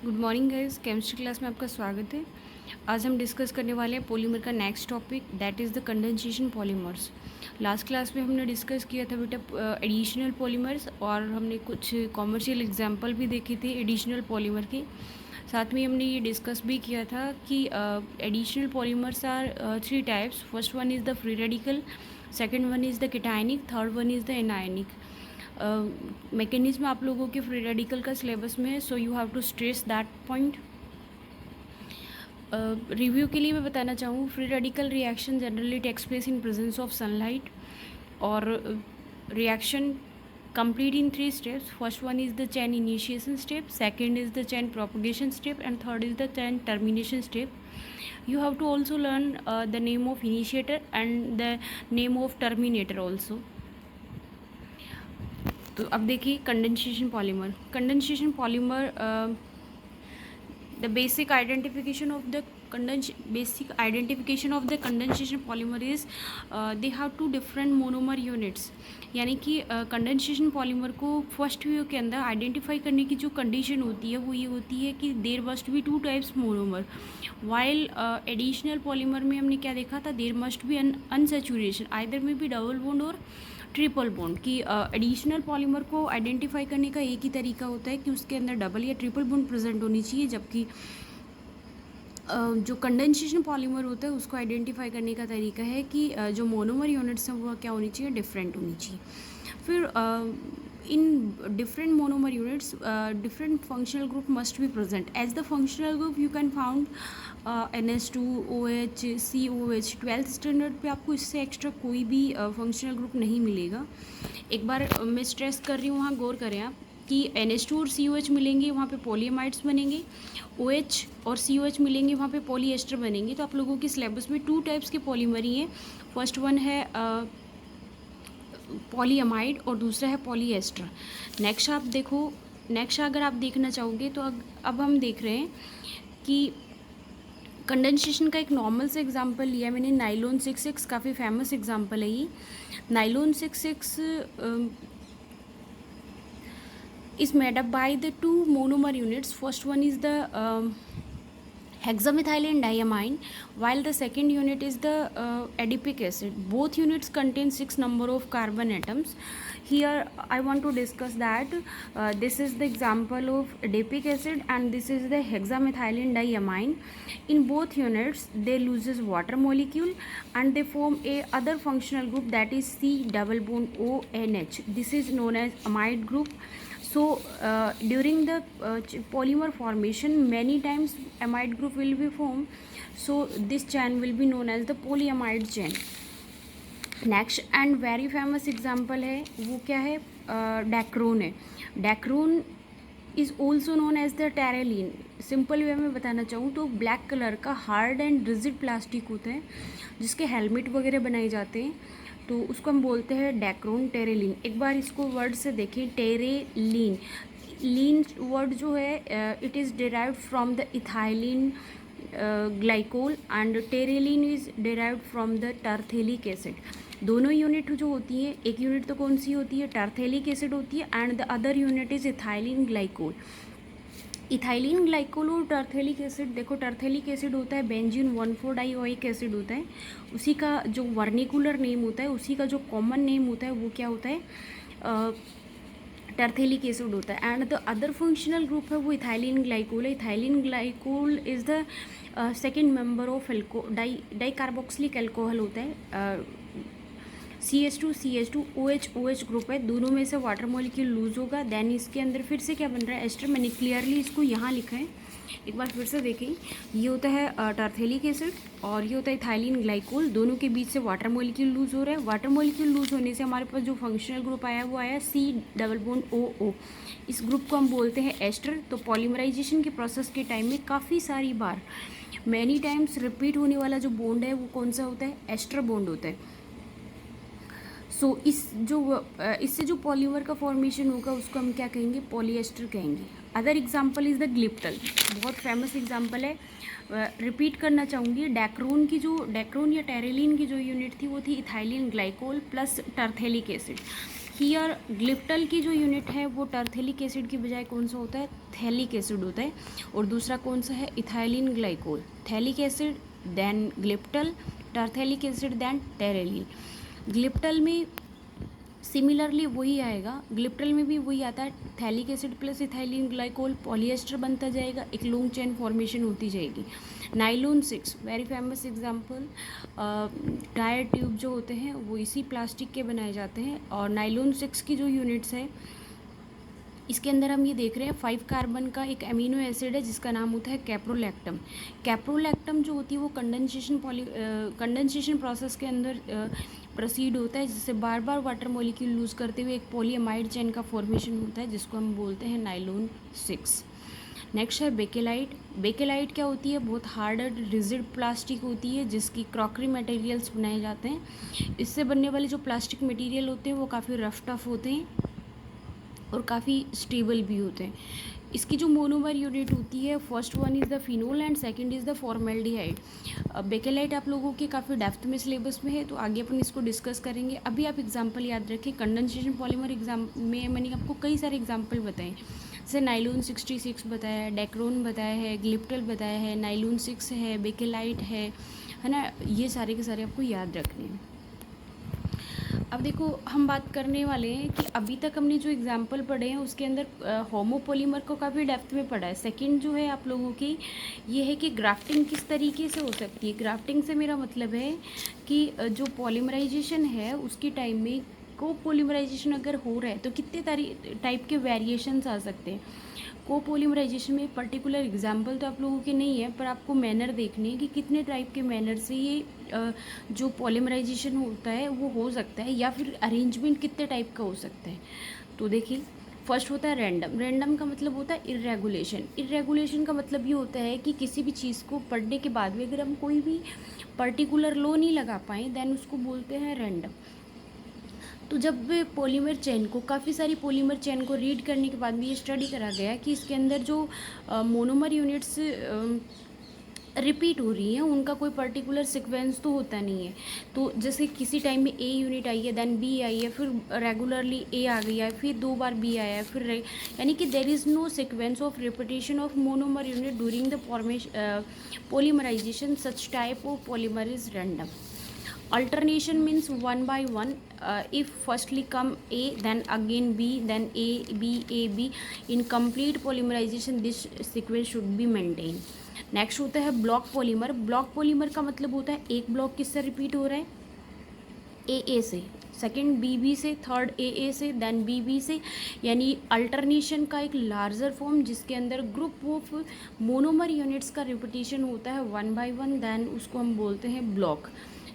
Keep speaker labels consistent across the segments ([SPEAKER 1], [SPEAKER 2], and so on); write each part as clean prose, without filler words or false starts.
[SPEAKER 1] Good morning guys, chemistry class में आपका स्वागत है। आज हम डिस्कस करने वाले हैं पॉलीमर का next topic, that is the condensation polymers. Last class में हमने डिस्कस किया था बेटा एडिशनल पॉलीमर्स, और हमने कुछ कॉमर्शियल एग्जांपल भी देखे थे एडिशनल पॉलीमर के। साथ में हमने ये डिस्कस भी किया था कि additional polymers are three types. First one is the free radical, second one is the cationic, third one is the anionic. Mechanism आप लोगों के फ्री रेडिकल का सिलेबस में है, so you have to stress that point. Review के लिए मैं बताना चाहूँ, free radical reaction generally takes place in presence of sunlight, और reaction complete in three steps. First one is the chain initiation step, second is the chain propagation step, and third is the chain termination step. You have to also learn the name of initiator and the name of terminator also. तो अब देखिए condensation polymer. Condensation polymer, the basic identification of the condensation polymer is they have two different monomer units। यानी कि condensation polymer को first view के अंदर identify करने की जो कंडीशन होती है वो ये होती है कि there must be two types monomer. While additional polymer में हमने क्या देखा था, there must be unsaturation, either में भी डबल बॉन्ड और ट्रिपल बॉन्ड। कि एडिशनल पॉलीमर को आइडेंटिफाई करने का एक ही तरीका होता है कि उसके अंदर डबल या ट्रिपल बॉन्ड प्रेजेंट होनी चाहिए, जबकि जो कंडेंसेशन पॉलीमर होता है उसको आइडेंटिफाई करने का तरीका है कि जो मोनोमर यूनिट्स हैं वो क्या होनी चाहिए, डिफरेंट होनी चाहिए। फिर in different monomer units different functional group must be present. As the functional group you can found NH2OH COH। 12th standard पे आपको इससे एक्स्ट्रा कोई भी फंक्शनल ग्रुप नहीं मिलेगा। एक बार मैं स्ट्रेस कर रही हूँ, वहाँ गौर करें आप कि NH2 और COH मिलेंगे वहाँ पे पॉलीएमाइड्स बनेंगे, OH और COH मिलेंगे वहाँ पे पॉलीएस्टर बनेंगे। तो आप लोगों के सिलेबस में टू टाइप्स के पॉलीमर ही हैं। फर्स्ट वन है पॉलीएमाइड और दूसरा है पॉलीएस्टर। नेक्स्ट आप देखो, नेक्स्ट अगर आप देखना चाहोगे तो अब हम देख रहे हैं कि कंडेंसेशन का एक नॉर्मल से एग्जांपल लिया मैंने, नाइलॉन 66। काफ़ी फेमस एग्जांपल है ये। Nylon 66 is made up by the two monomer units. First one is the hexamethylene diamine, while the second unit is the adipic acid. Both units contain 6 number of carbon atoms. Here I want to discuss that this is the example of adipic acid and this is the hexamethylene diamine. In both units they loses water molecule and they form a other functional group, that is C double bond ONH. This is known as amide group. So during the polymer formation many times amide group will be formed, so this chain will be known as the polyamide chain. Next and very famous example है वो क्या है, Dacron है। Dacron is also known as the terylene. Simple way में बताना चाहूँ तो black colour का हार्ड एंड रिजिड प्लास्टिक होता है जिसके हेलमेट वगैरह बनाए जाते हैं, तो उसको हम बोलते हैं डैक्रोन टेरेलिन। एक बार इसको वर्ड से देखें, टेरेलिन। लीन वर्ड जो है it is derived from the ethylene glycol and terylene is derived from the terephthalic acid. दोनों यूनिट जो होती हैं, एक यूनिट तो कौन सी होती है, टर्थेलिक एसिड होती है, and the other unit is ethylene glycol. Ethylene glycol और टर्थेलिक एसिड, देखो टर्थेलिक एसिड होता है बेंजीन 1,4-डाइओइक एसिड होता है, उसी का जो वर्निकुलर नेम होता है, उसी का जो कॉमन नेम होता है वो क्या होता है, टर्थेलिक एसिड होता है। And the other functional group है वो इथाइलिन ग्लाइकोल है। Ethylene glycol is the second member of di carboxylic alcohol होता है। CH2 CH2 OH OH group है, दोनों में से वाटर मॉलिक्यूल लूज होगा, देन इसके अंदर फिर से क्या बन रहा है, एस्टर। मैंने क्लियरली इसको यहाँ लिखा है, एक बार फिर से देखें। ये होता है टर्थेलिक एसिड और ये होता है इथाइलिन ग्लाइकोल, दोनों के बीच से वाटर मॉलिक्यूल लूज हो रहा है। वाटर मॉलिक्यूल लूज होने से हमारे पास जो फंक्शनल ग्रुप आया वो आया C डबल बॉन्ड OO। इस ग्रुप को हम बोलते हैं एस्टर। तो पॉलीमराइजेशन के प्रोसेस के टाइम में काफ़ी सारी बार मैनी टाइम्स रिपीट होने वाला जो बॉन्ड है वो कौन सा होता है, एस्टर बॉन्ड होता है। सो इससे जो पॉलीमर का फॉर्मेशन होगा उसको हम क्या कहेंगे, पॉलीएस्टर कहेंगे। Other example is the glyptal, बहुत फेमस एग्जांपल है। रिपीट करना चाहूँगी, डैक्रोन या टेरेलिन की जो यूनिट थी वो थी ethylene glycol plus terephthalic acid. Here glyptal की जो यूनिट है वो टर्थेलिक एसिड की बजाय कौन सा होता है, थैलिक एसिड होता है, और दूसरा कौन सा है, ethylene glycol. Phthalic acid then glyptal, terephthalic acid then terylene. Glyptal में सिमिलरली वही आएगा, ग्लिप्टल में भी वही आता है, phthalic acid plus ethylene glycol, polyester बनता जाएगा, एक लॉन्ग चेन फॉर्मेशन होती जाएगी। Nylon 6 very famous example, tyre tube जो होते हैं वो इसी प्लास्टिक के बनाए जाते हैं। और नाइलॉन 6 की जो यूनिट्स है इसके अंदर हम ये देख रहे हैं 5 कार्बन का एक अमीनो एसिड है जिसका नाम होता है कैप्रोलैक्टम। कैप्रोलैक्टम जो होती है वो कंडेंसेशन प्रोसेस के अंदर प्रोसीड होता है, जिससे बार बार वाटर मॉलिक्यूल लूज करते हुए एक पॉलीअमाइड चेन का फॉर्मेशन होता है जिसको हम बोलते हैं नाइलॉन 6। नेक्स्ट है बेकेलाइट। बेकेलाइट क्या होती है, बहुत हार्ड रिजिड प्लास्टिक होती है जिसकी क्रॉकरी मटेरियल्स बनाए जाते हैं। इससे बनने वाले जो प्लास्टिक मटेरियल होते हैं वो काफ़ी रफ टफ होते हैं और काफ़ी स्टेबल भी होते हैं। इसकी जो मोनोमर यूनिट होती है, first one is the phenol and second is the formaldehyde. Bakelite आप लोगों के काफ़ी डेप्थ में सिलेबस में है तो आगे अपन इसको डिस्कस करेंगे। अभी आप एग्जांपल याद रखें, कंडेंसेशन पॉलीमर एग्जाम में मैंने आपको कई सारे एग्जांपल बताए, जैसे नाइलॉन 66 बताया है, डेक्रोन बताया है, ग्लिप्टल बताया है, नाइलॉन 6 है, बेकेलाइट है ना, ये सारे के सारे आपको याद रखने हैं। अब देखो हम बात करने वाले हैं कि अभी तक हमने जो एग्जाम्पल पढ़े हैं उसके अंदर होमोपोलीमर को काफ़ी डेप्थ में पढ़ा है। सेकंड जो है आप लोगों की ये है कि ग्राफ्टिंग किस तरीके से हो सकती है। ग्राफ्टिंग से मेरा मतलब है कि जो पॉलीमराइजेशन है उसकी टाइम में कोपोलीमराइजेशन अगर हो रहा है तो कितने टाइप के वेरिएशंस आ सकते हैं। कोपोलीमराइजेशन में पर्टिकुलर एग्जाम्पल तो आप लोगों के नहीं है, पर आपको मैनर देखने कि कितने टाइप के मैनर से ये जो पॉलीमराइजेशन होता है वो हो सकता है, या फिर अरेंजमेंट कितने टाइप का हो सकता है। तो देखिए फर्स्ट होता है रैंडम। रैंडम का मतलब होता है इरेगुलेशन। इरेगुलेशन का मतलब ये होता है कि किसी भी चीज़ को पढ़ने के बाद भी अगर हम कोई भी पर्टिकुलर लॉ नहीं लगा पाएँ देन उसको बोलते हैं रैंडम। तो जब पॉलीमर चेन को, काफ़ी सारी पॉलीमर चेन को रीड करने के बाद भी ये स्टडी करा गया कि इसके अंदर जो मोनोमर यूनिट्स रिपीट हो रही हैं उनका कोई पर्टिकुलर सीक्वेंस तो होता नहीं है। तो जैसे किसी टाइम में ए यूनिट आई है, देन बी आई है, फिर रेगुलरली ए आ गई है, फिर 2 बार बी आया है, फिर यानी कि there is no sequence of repetition of monomer unit during the formation polymerization. Such type of polymer is random. Alternation means one by one. If firstly come A, then again B, then A, B, A, B. In complete polymerization, this sequence should be maintained. Next होता है block polymer. Block polymer का मतलब होता है एक block किससे repeat हो रहा है, ए से, सेकंड बी से, थर्ड ए से, देन बी से, यानी अल्टरनेशन का एक लार्जर फॉर्म जिसके अंदर ग्रुप ऑफ मोनोमर यूनिट्स का रिपीटेशन होता है 1 by 1, देन उसको हम बोलते हैं ब्लॉक।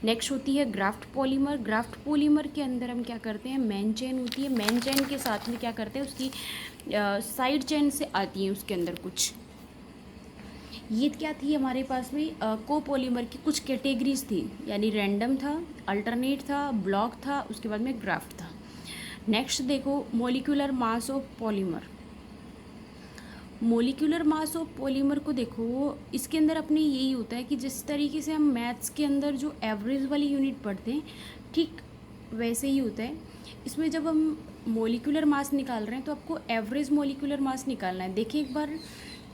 [SPEAKER 1] नेक्स्ट होती है ग्राफ्ट पॉलीमर। ग्राफ्ट पॉलीमर के अंदर हम क्या करते हैं, मेन चेन होती है, मेन चेन के साथ में क्या करते हैं उसकी साइड चेन से आती है उसके अंदर कुछ। ये क्या थी हमारे पास में, कोपॉलीमर की कुछ कैटेगरीज थी, यानी रैंडम था, अल्टरनेट था, ब्लॉक था, उसके बाद में ग्राफ्ट था। नेक्स्ट देखो molecular mass of polymer. Molecular mass of polymer को देखो, इसके अंदर अपने यही होता है कि जिस तरीके से हम मैथ्स के अंदर जो एवरेज वाली यूनिट पढ़ते हैं ठीक वैसे ही होता है। इसमें जब हम मॉलिक्यूलर मास निकाल रहे हैं तो आपको एवरेज मॉलिक्यूलर मास निकालना है। देखिए एक बार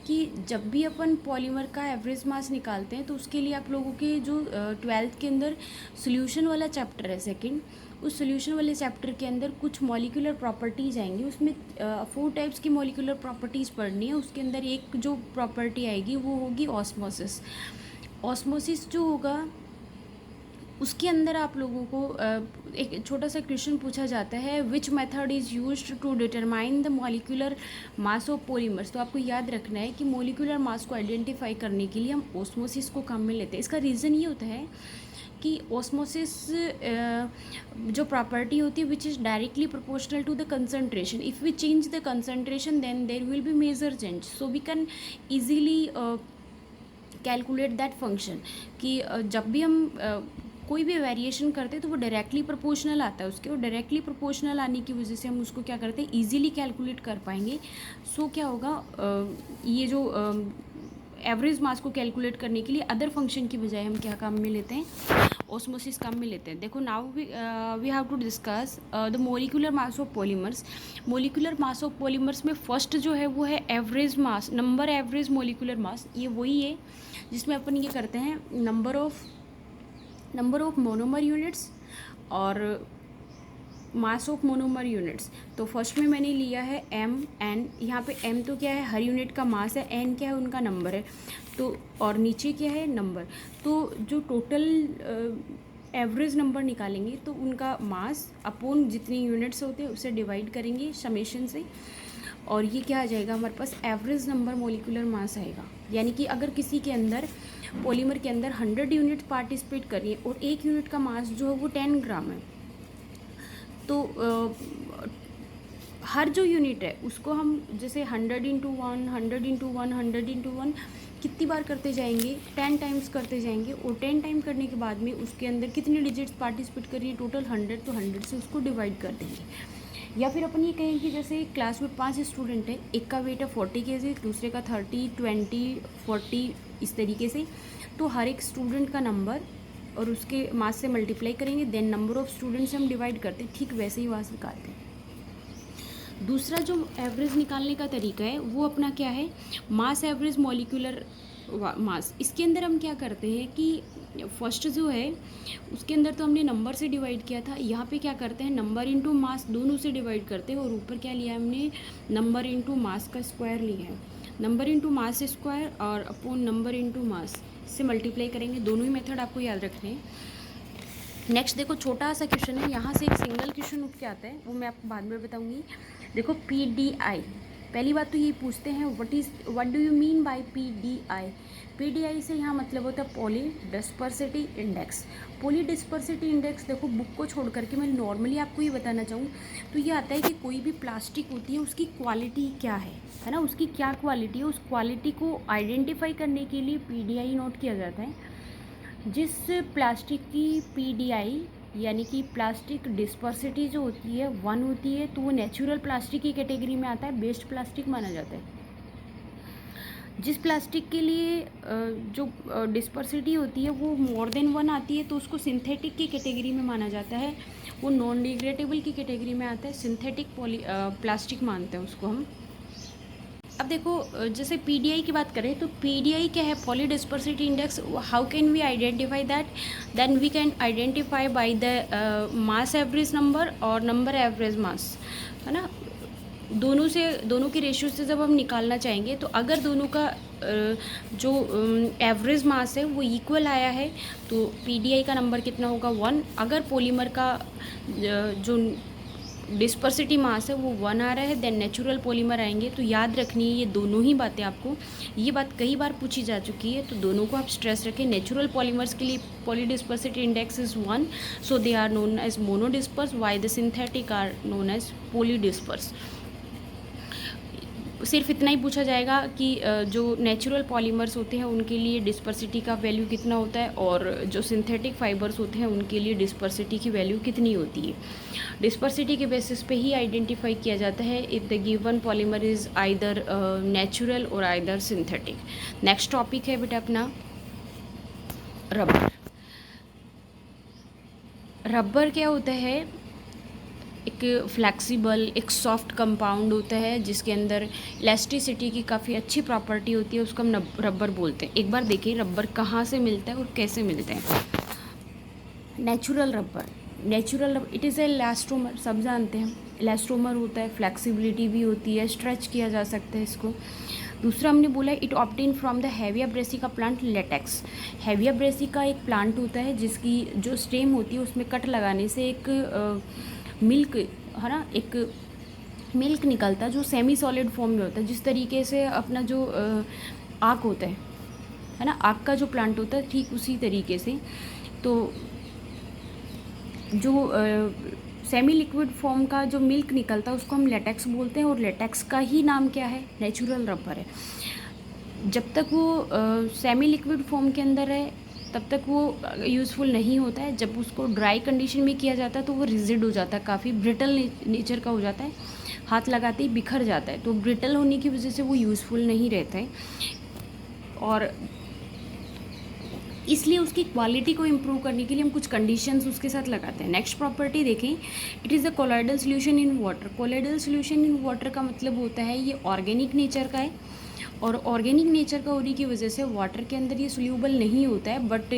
[SPEAKER 1] कि जब भी अपन पॉलीमर का एवरेज मास निकालते हैं तो उसके लिए आप लोगों के जो 12th के अंदर सोल्यूशन वाला चैप्टर है सेकंड, उस सोल्यूशन वाले चैप्टर के अंदर कुछ मॉलिक्यूलर प्रॉपर्टीज़ आएंगी। उसमें 4 टाइप्स की मॉलिक्यूलर प्रॉपर्टीज़ पढ़नी है। उसके अंदर एक जो प्रॉपर्टी आएगी वो होगी ऑस्मोसिस। ऑस्मोसिस जो होगा उसके अंदर आप लोगों को एक छोटा सा क्वेश्चन पूछा जाता है, which method is used to determine the molecular mass of polymers. तो आपको याद रखना है कि मॉलिक्यूलर मास को आइडेंटिफाई करने के लिए हम ऑस्मोसिस को काम में लेते हैं। इसका रीज़न ये होता है कि ऑस्मोसिस जो प्रॉपर्टी होती है which is directly proportional to the concentration. If we change the concentration then there will be major change, so we can easily calculate that function कि जब भी हम कोई भी वेरिएशन करते हैं तो वो डायरेक्टली प्रोपोर्शनल आता है उसके, और डायरेक्टली प्रोपोर्शनल आने की वजह से हम उसको क्या करते हैं, इजीली कैलकुलेट कर पाएंगे। सो क्या होगा, ये जो एवरेज मास को कैलकुलेट करने के लिए अदर फंक्शन की बजाय हम क्या काम में लेते हैं, ऑस्मोसिस काम में लेते हैं। देखो now we have to discuss the molecular mass of polymers. Molecular mass of polymers में फर्स्ट जो है वो है average mass, number average molecular mass. ये वही है जिसमें अपन ये करते हैं नंबर ऑफ मोनोमर यूनिट्स और मास ऑफ मोनोमर यूनिट्स। तो फर्स्ट में मैंने लिया है एम एन, यहाँ पे एम तो क्या है, हर यूनिट का मास है, एन क्या है, उनका नंबर है, तो और नीचे क्या है, नंबर। तो जो टोटल एवरेज नंबर निकालेंगे तो उनका मास अपोन जितनी यूनिट्स होते हैं उसे डिवाइड करेंगे समेशन से, और ये क्या आ जाएगा हमारे पास, एवरेज नंबर मोलिकुलर मास आएगा। यानी कि अगर किसी के अंदर पॉलीमर के अंदर 100 यूनिट पार्टिसिपेट करिए और एक यूनिट का मास जो है वो 10 ग्राम है, तो हर जो यूनिट है उसको हम जैसे 100 इंटू 1, 100 इंटू 1, 100 इंटू 1 कितनी बार करते जाएंगे, 10 टाइम्स करते जाएंगे, और 10 टाइम करने के बाद में उसके अंदर कितनी डिजिट्स पार्टिसिपेट कर रही है, टोटल 100, तो 100 से उसको डिवाइड कर देंगे। या फिर अपन ये कहें कि जैसे क्लास में 5 स्टूडेंट है, एक का वेट है 40 kg, दूसरे का 30, 20, 40, इस तरीके से, तो हर एक स्टूडेंट का नंबर और उसके मास से मल्टीप्लाई करेंगे, देन नंबर ऑफ़ स्टूडेंट्स से हम डिवाइड करते हैं, ठीक वैसे ही मास निकालते हैं। दूसरा जो एवरेज निकालने का तरीका है वो अपना क्या है, मास एवरेज मॉलिक्यूलर मास। इसके अंदर हम क्या करते हैं कि फर्स्ट जो है उसके अंदर तो हमने नंबर से डिवाइड किया था, यहाँ पे क्या करते हैं, नंबर इंटू मास दोनों से डिवाइड करते हैं, और ऊपर क्या लिया हमने, नंबर इंटू मास का स्क्वायर लिया है, नंबर इंटू मास स्क्वायर और अपॉन नंबर इंटू मास से मल्टीप्लाई करेंगे। दोनों ही मेथड आपको याद रखने हैं। नेक्स्ट देखो छोटा सा क्वेश्चन है, यहाँ से एक सिंगल क्वेश्चन उठ के आता है, वो मैं आपको बाद में बताऊंगी। देखो PDI, पहली बात तो ये पूछते हैं what do you mean by PDI। PDI से यहाँ मतलब होता है polydispersity index. Poly डिस्पर्सिटी index देखो बुक को छोड़ करके मैं नॉर्मली आपको ये बताना चाहूँ तो ये आता है कि कोई भी प्लास्टिक होती है उसकी क्वालिटी क्या है ना, उसकी क्या क्वालिटी है, उस क्वालिटी को आइडेंटिफाई करने के लिए PDI नोट किया जाता है। जिस प्लास्टिक की PDI यानी कि प्लास्टिक डिस्पर्सिटी जो होती है 1 होती है, तो वो नेचुरल प्लास्टिक की कैटेगरी में आता है, बेस्ट प्लास्टिक माना जाता है। जिस प्लास्टिक के लिए जो डिस्पर्सिटी होती है वो मोर देन 1 आती है तो उसको सिंथेटिक की कैटेगरी में माना जाता है, वो नॉन डिग्रेडेबल की कैटेगरी में आता है, सिंथेटिक प्लास्टिक मानते हैं उसको हम। अब देखो जैसे PDI की बात करें तो PDI क्या है, polydispersity index. How can we identify that, then we can identify by the mass average number और नंबर एवरेज मास, है ना। दोनों के रेशियो से जब हम निकालना चाहेंगे तो अगर दोनों का जो एवरेज मास है वो इक्वल आया है तो PDI का नंबर कितना होगा, 1। अगर पॉलीमर का जो डिस्पर्सिटी मास है वो 1 आ रहा है देन नेचुरल पॉलीमर आएंगे। तो याद रखनी है ये दोनों ही बातें आपको, ये बात कई बार पूछी जा चुकी है, तो दोनों को आप स्ट्रेस रखें। नेचुरल पॉलीमर्स के लिए polydispersity index is 1, so they are known as monodisperse, while the synthetic are known as polydisperse. सिर्फ इतना ही पूछा जाएगा कि जो नेचुरल पॉलीमर्स होते हैं उनके लिए डिस्पर्सिटी का वैल्यू कितना होता है और जो सिंथेटिक फाइबर्स होते हैं उनके लिए डिस्पर्सिटी की वैल्यू कितनी होती है। डिस्पर्सिटी के बेसिस पे ही आइडेंटिफाई किया जाता है if the given polymer is either natural और आइदर सिंथेटिक। नेक्स्ट टॉपिक है बेटा अपना रबर। रबर क्या होता है, एक फ्लैक्सिबल एक सॉफ्ट कंपाउंड होता है जिसके अंदर इलास्टिसिटी की काफ़ी अच्छी प्रॉपर्टी होती है, उसको हम रबर बोलते हैं। एक बार देखिए रबर कहाँ से मिलता है और कैसे मिलते हैं। Natural rubber it is a elastomer, सब जानते हैं इलास्टोमर होता है, फ्लैक्सिबिलिटी भी होती है, स्ट्रेच किया जा सकता है इसको। दूसरा हमने बोला it obtain from the Hevea Brassica plant latex. Hevea Brassica एक प्लांट होता है जिसकी जो स्टेम होती है उसमें कट लगाने से एक मिल्क, है ना, एक मिल्क निकलता है जो सेमी सॉलिड फॉर्म में होता है। जिस तरीके से अपना जो आक होता है ना, आक का जो प्लांट होता है ठीक उसी तरीके से। तो जो सेमी लिक्विड फॉर्म का जो मिल्क निकलता है उसको हम लेटेक्स बोलते हैं, और लेटेक्स का ही नाम क्या है, नेचुरल रबर है। जब तक वो सेमी लिक्विड फॉर्म के अंदर है तब तक वो यूज़फुल नहीं होता है। जब उसको ड्राई कंडीशन में किया जाता है तो वो रिजिड हो जाता है, काफ़ी ब्रिटल नेचर का हो जाता है, हाथ लगाते ही बिखर जाता है। तो ब्रिटल होने की वजह से वो यूज़फुल नहीं रहता है। और इसलिए उसकी क्वालिटी को इम्प्रूव करने के लिए हम कुछ कंडीशंस उसके साथ लगाते हैं। नेक्स्ट प्रॉपर्टी देखें, it is the colloidal solution in water. Colloidal solution in water का मतलब होता है ये ऑर्गेनिक नेचर का है, और ऑर्गेनिक नेचर का होने की वजह से वाटर के अंदर ये सोल्यूबल नहीं होता है बट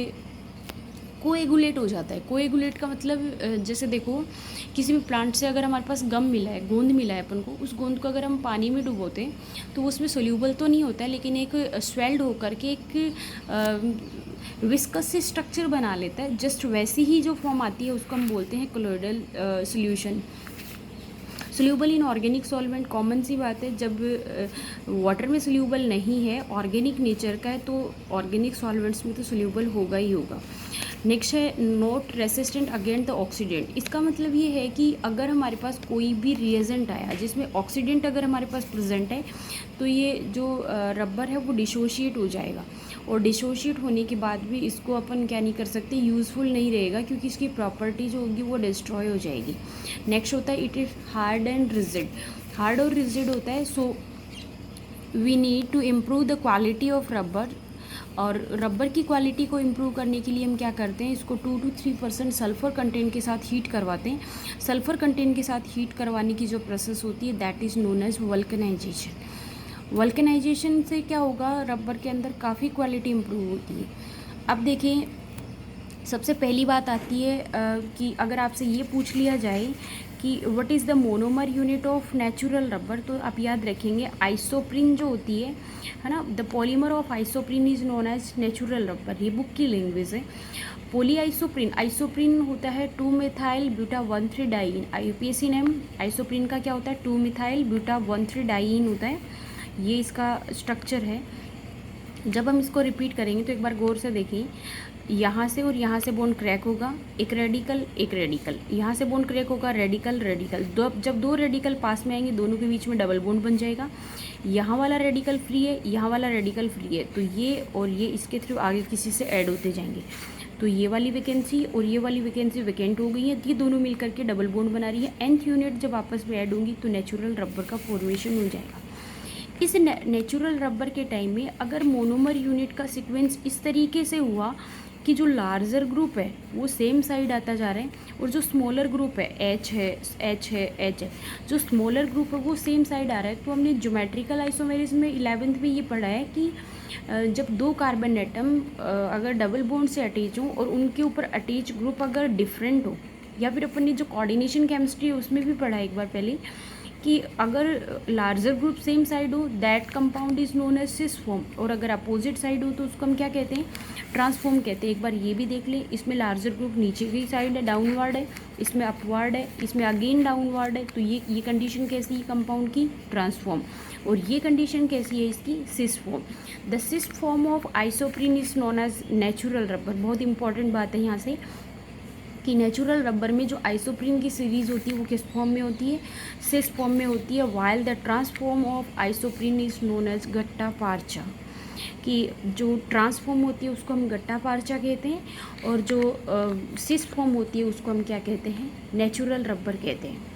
[SPEAKER 1] कोएगुलेट हो जाता है। कोएगुलेट का मतलब जैसे देखो किसी भी प्लांट से अगर हमारे पास गम मिला है, गोंद मिला है अपन को, उस गोंद को अगर हम पानी में डुबोते हैं तो उसमें सोल्यूबल तो नहीं होता है, लेकिन एक स्वेल्ड होकर के एक विस्कस से स्ट्रक्चर बना लेता है। जस्ट वैसी ही जो फॉर्म आती है उसको हम बोलते हैं colloidal solution. Soluble in organic solvent, common सी बात है, जब वाटर में सोल्यूबल नहीं है, ऑर्गेनिक नेचर का है, तो ऑर्गेनिक सॉल्वेंट्स में तो सोल्यूबल होगा ही होगा। नेक्स्ट है not resistant against the oxidant. इसका मतलब ये है कि अगर हमारे पास कोई भी रिएजेंट आया जिसमें ऑक्सीडेंट अगर हमारे पास प्रेजेंट है तो ये जो रबर है वो डिसोशिएट हो जाएगा, और डिसोशिएट होने के बाद भी इसको अपन क्या नहीं कर सकते, यूज़फुल नहीं रहेगा, क्योंकि इसकी प्रॉपर्टी जो होगी वो डिस्ट्रॉय हो जाएगी। नेक्स्ट होता है it is hard and rigid. Hard और रिजिड होता है, so we need to improve the quality of rubber. और रबर की क्वालिटी को इम्प्रूव करने के लिए हम क्या करते हैं, इसको 2 to 3% सल्फ़र कंटेंट के साथ हीट करवाते हैं। सल्फ़र कंटेंट के साथ हीट करवाने की जो प्रोसेस होती है that is known as vulcanization. Vulcanization से क्या होगा, रबर के अंदर काफ़ी क्वालिटी इम्प्रूव होती है। अब देखें, सबसे पहली बात आती है कि अगर आपसे ये पूछ लिया जाए कि what is the monomer unit of natural rubber, तो आप याद रखेंगे आइसोप्रीन जो होती है ना, the polymer of isoprene is known as natural rubber. ये बुक की लैंग्वेज है। पोली आइसोप्रीन, आइसोप्रीन होता है 2 methyl buta 1,3 diene. UPSC name isoprene का क्या होता है, 2 मिथाइल ब्यूटा 1,3 डाइईन होता है। ये इसका स्ट्रक्चर है। जब हम इसको रिपीट करेंगे तो एक बार गौर से देखिए, यहाँ से और यहाँ से बॉन्ड क्रैक होगा, एक रेडिकल एक रेडिकल, यहाँ से बॉन्ड क्रैक होगा, रेडिकल रेडिकल, जब दो रेडिकल पास में आएंगे दोनों के बीच में डबल बॉन्ड बन जाएगा। यहाँ वाला रेडिकल फ्री है, यहाँ वाला रेडिकल फ्री है, तो ये और ये इसके थ्रू आगे किसी से ऐड होते जाएंगे, तो ये वाली वैकेंसी और ये वाली वैकेंसी वैकेंट हो गई है। ये दोनों मिल करके डबल बॉन्ड बना रही है। nth यूनिट जब आपस में ऐड होंगी तो नेचुरल रबर का फॉर्मेशन हो जाएगा। इस नेचुरल रबर के टाइम में अगर मोनोमर यूनिट का सीक्वेंस इस तरीके से हुआ कि जो लार्जर ग्रुप है वो सेम साइड आता जा रहा है, और जो स्मॉलर ग्रुप है एच है एच है एच है, जो स्मॉलर ग्रुप है वो सेम साइड आ रहा है, तो हमने ज्योमेट्रिकल आइसोमेरिज्म में 11th में ये पढ़ा है कि जब दो कार्बन एटम अगर डबल बॉन्ड से अटैच हों और उनके ऊपर अटैच ग्रुप अगर डिफरेंट हो, या फिर अपन ने जो कोऑर्डिनेशन केमिस्ट्री है उसमें भी पढ़ा है एक बार पहले कि अगर लार्जर ग्रुप सेम साइड हो that compound is known as cis form, और अगर अपोजिट साइड हो तो उसको हम क्या कहते हैं, ट्रांसफॉर्म कहते हैं। एक बार ये भी देख लें, इसमें लार्जर ग्रुप नीचे की साइड है, डाउनवर्ड है, इसमें अपवर्ड है, इसमें अगेन डाउनवर्ड है, तो ये कंडीशन कैसी है कंपाउंड की, ट्रांसफॉर्म। और ये कंडीशन कैसी है इसकी, cis form. The cis form of isoprene is known as natural rubber. बहुत इंपॉर्टेंट बात है यहाँ से कि नेचुरल रबर में जो आइसोप्रीन की सीरीज़ होती है वो किस फॉर्म में होती है, सिस फॉर्म में होती है, while the trans form of isoprene is known as gutta percha. कि जो ट्रांसफॉर्म होती है उसको हम गट्टा पार्चा कहते हैं, और जो सिस फॉर्म होती है उसको हम क्या कहते हैं, नेचुरल रबर कहते हैं।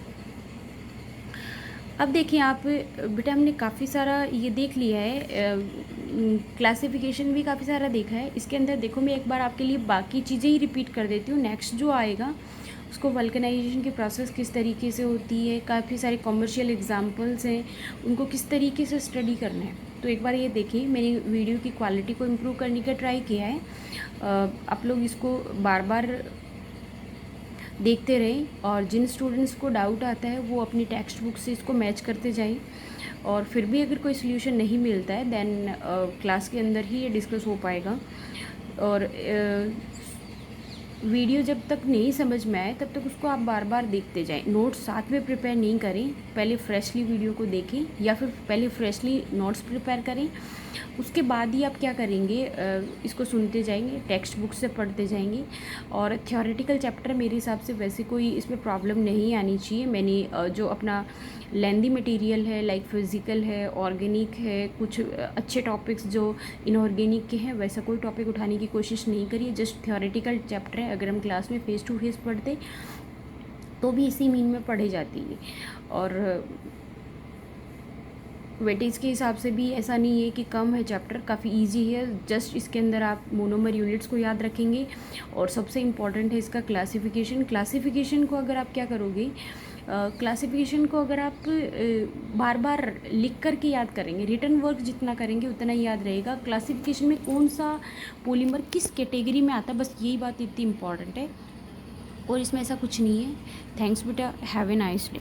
[SPEAKER 1] अब देखिए आप बेटा, हमने काफ़ी सारा ये देख लिया है, क्लासिफिकेशन भी काफ़ी सारा देखा है। इसके अंदर देखो मैं एक बार आपके लिए बाकी चीज़ें ही रिपीट कर देती हूँ। नेक्स्ट जो आएगा उसको वल्कनाइजेशन की प्रोसेस किस तरीके से होती है, काफ़ी सारे कॉमर्शियल एग्जांपल्स हैं, उनको किस तरीके से स्टडी करना है। तो एक बार ये देखिए, मैंने वीडियो की क्वालिटी को इम्प्रूव करने का ट्राई किया है। आप लोग इसको बार बार देखते रहें, और जिन स्टूडेंट्स को डाउट आता है वो अपनी टेक्स्ट बुक से इसको मैच करते जाएं, और फिर भी अगर कोई सोल्यूशन नहीं मिलता है देन क्लास के अंदर ही ये डिस्कस हो पाएगा। और वीडियो जब तक नहीं समझ में आए तब तक उसको आप बार बार देखते जाएं। नोट्स साथ में प्रिपेयर नहीं करें, पहले फ्रेशली वीडियो को देखें, या फिर पहले फ्रेशली नोट्स प्रिपेयर करें, उसके बाद ही आप क्या करेंगे, इसको सुनते जाएंगे, टेक्स्ट बुक से पढ़ते जाएंगे। और थ्योरेटिकल चैप्टर मेरे हिसाब से वैसे कोई इसमें प्रॉब्लम नहीं आनी चाहिए। मैंने जो अपना लेंदी मटेरियल है लाइक फिज़िकल है, ऑर्गेनिक है, कुछ अच्छे टॉपिक्स जो इनऑर्गेनिक के हैं वैसा कोई टॉपिक उठाने की कोशिश नहीं करिए। जस्ट थ्योरेटिकल चैप्टर है, अगर हम क्लास में फेस टू फेस पढ़ते तो भी इसी मीन में पढ़ी जाती है। और वेटेज के हिसाब से भी ऐसा नहीं है कि कम है चैप्टर, काफ़ी इजी है। जस्ट इसके अंदर आप मोनोमर यूनिट्स को याद रखेंगे और सबसे इम्पॉर्टेंट है इसका क्लासिफिकेशन। क्लासिफिकेशन को अगर आप क्या करोगे, क्लासिफिकेशन को अगर आप बार बार लिख कर के याद करेंगे, रिटन वर्क जितना करेंगे उतना ही याद रहेगा। क्लासिफिकेशन में कौन सा पॉलीमर किस कैटेगरी में आता है, बस यही बात इतनी इम्पॉर्टेंट है और इसमें ऐसा कुछ नहीं है। थैंक्स बेटा, हैव ए नाइस डे।